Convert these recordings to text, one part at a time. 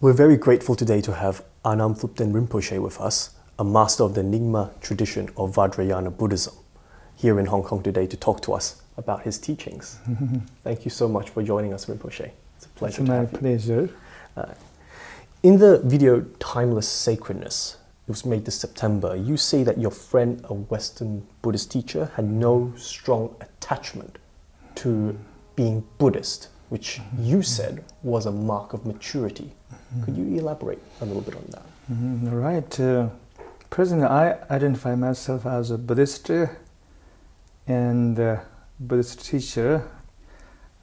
We're very grateful today to have Anamem Thubtenem Rinpoche with us, a master of the Nyingma tradition of Vajrayana Buddhism, here in Hong Kong today to talk to us about his teachings. Thank you so much for joining us, Rinpoche. It's a pleasure. It's my pleasure. In the video Timeless Sacredness, it was made this September, you say that your friend, a Western Buddhist teacher, had no strong attachment to being Buddhist, which you said was a mark of maturity. Could you elaborate a little bit on that? Right. Presently, I identify myself as a Buddhist and a Buddhist teacher.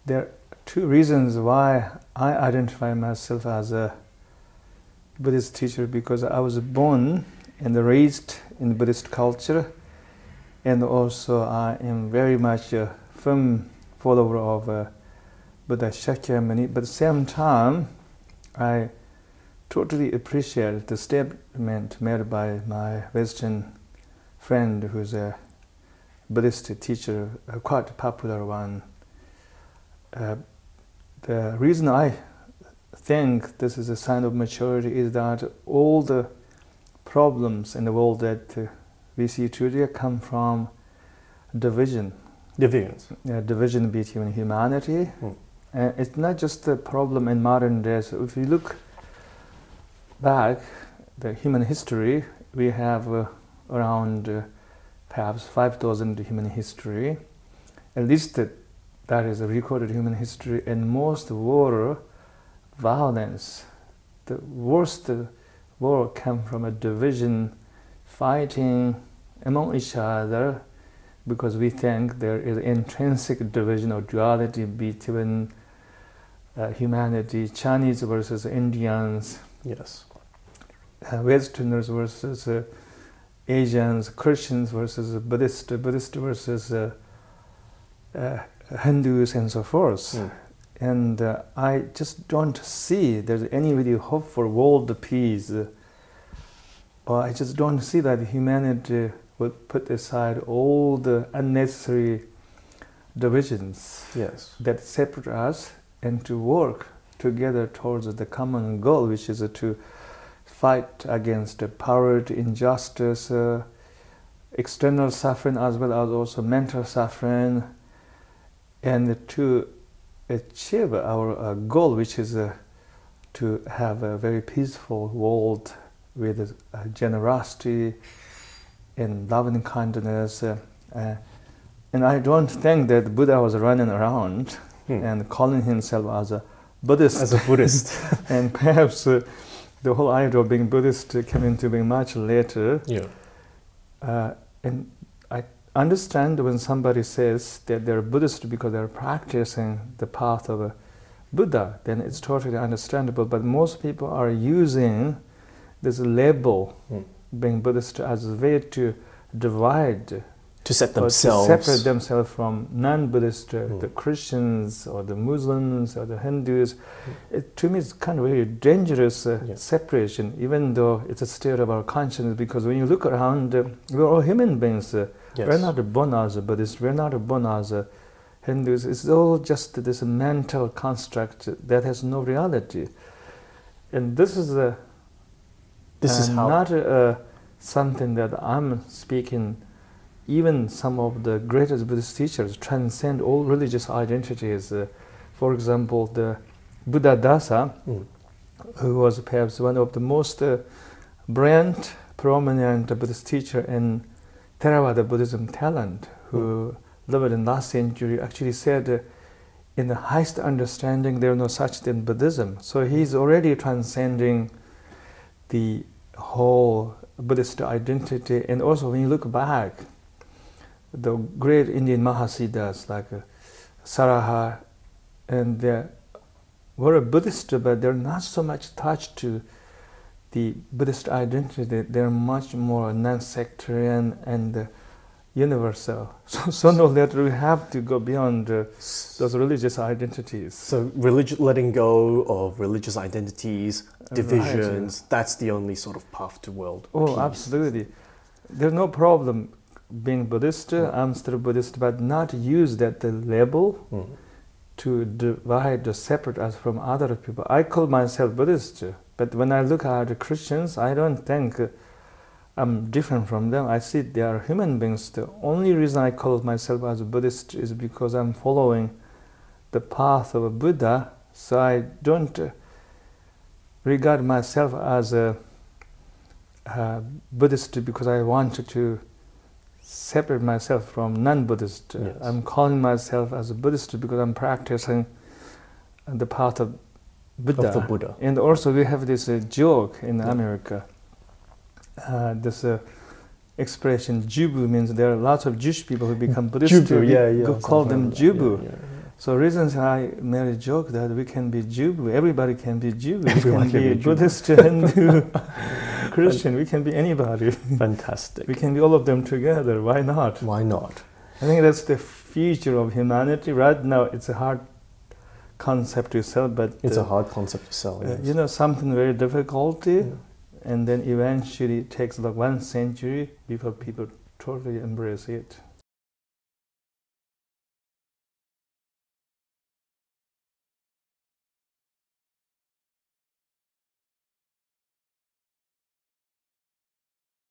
There are two reasons why I identify myself as a Buddhist teacher, because I was born and raised in Buddhist culture, and also I am very much a firm follower of Buddha Shakyamuni. But at the same time, I totally appreciate the statement made by my Western friend, who's a Buddhist teacher, a quite popular one. The reason I think this is a sign of maturity is that all the problems in the world that we see today come from division. Division between humanity. It's not just a problem in modern days. If you look back, the human history, we have around perhaps 5,000 human history. At least that is a recorded human history, and most war violence, the worst war came from a division, fighting among each other, because we think there is intrinsic division or duality between humanity, Chinese versus Indians, Yes. Westerners versus Asians, Christians versus Buddhist versus Hindus, and so forth. And I just don't see there's any really hope for world peace. Or I just don't see that humanity would put aside all the unnecessary divisions that separate us and to work together towards the common goal, which is to fight against poverty, injustice, external suffering as well as also mental suffering, and to achieve our goal, which is to have a very peaceful world with generosity and loving kindness. And I don't think that Buddha was running around and calling himself as a Buddhist. And perhaps the whole idea of being Buddhist came into being much later. And I understand when somebody says that they're Buddhist because they're practicing the path of a Buddha, then it's totally understandable. But most people are using this label, being Buddhist, as a way to divide, to separate themselves from non-Buddhist, the Christians or the Muslims or the Hindus. To me, it's kind of very dangerous separation, even though it's a state of our consciousness, because when you look around, we're all human beings. We're not born as a Buddhist, we're not born as a Hindus. It's all just this mental construct that has no reality. And this is not something that I'm speaking. Even some of the greatest Buddhist teachers transcend all religious identities. For example, the Buddha Dasa, who was perhaps one of the most brilliant, prominent Buddhist teacher in Theravada Buddhism talent, who lived in last century, actually said, in the highest understanding, there is no such thing in Buddhism. So he's already transcending the whole Buddhist identity. And also when you look back, the great Indian Mahasiddhas like Saraha, and they were Buddhist, but they're not so much attached to the Buddhist identity. They're much more non-sectarian and universal. So no later we have to go beyond those religious identities. So letting go of religious identities, divisions, that's the only sort of path to world peace. Absolutely. There's no problem being Buddhist, I'm still Buddhist, but not use that label to divide or separate us from other people. I call myself Buddhist, But when I look at the Christians, I don't think I'm different from them. I see they are human beings. The only reason I call myself as a Buddhist is because I'm following the path of a Buddha. So I don't regard myself as a Buddhist because I want to separate myself from non-Buddhist. Yes. I'm calling myself as a Buddhist because I'm practicing the path of Buddha. Of the Buddha. And also we have this joke in America. This expression Jubu means there are lots of Jewish people who become Buddhist. Jubu, We call them Jubu. Yeah. So reasons I made a joke that we can be Jubu. Everybody can be Jubu. Everyone we can be Jubu. Buddhist, Hindu, Christian. We can be anybody. Fantastic. We can be all of them together. Why not? Why not? I think that's the future of humanity. Right now, it's a hard concept to sell, but It's a hard concept to sell. Yes. you know, something very difficult, and then eventually it takes like 1 century before people totally embrace it.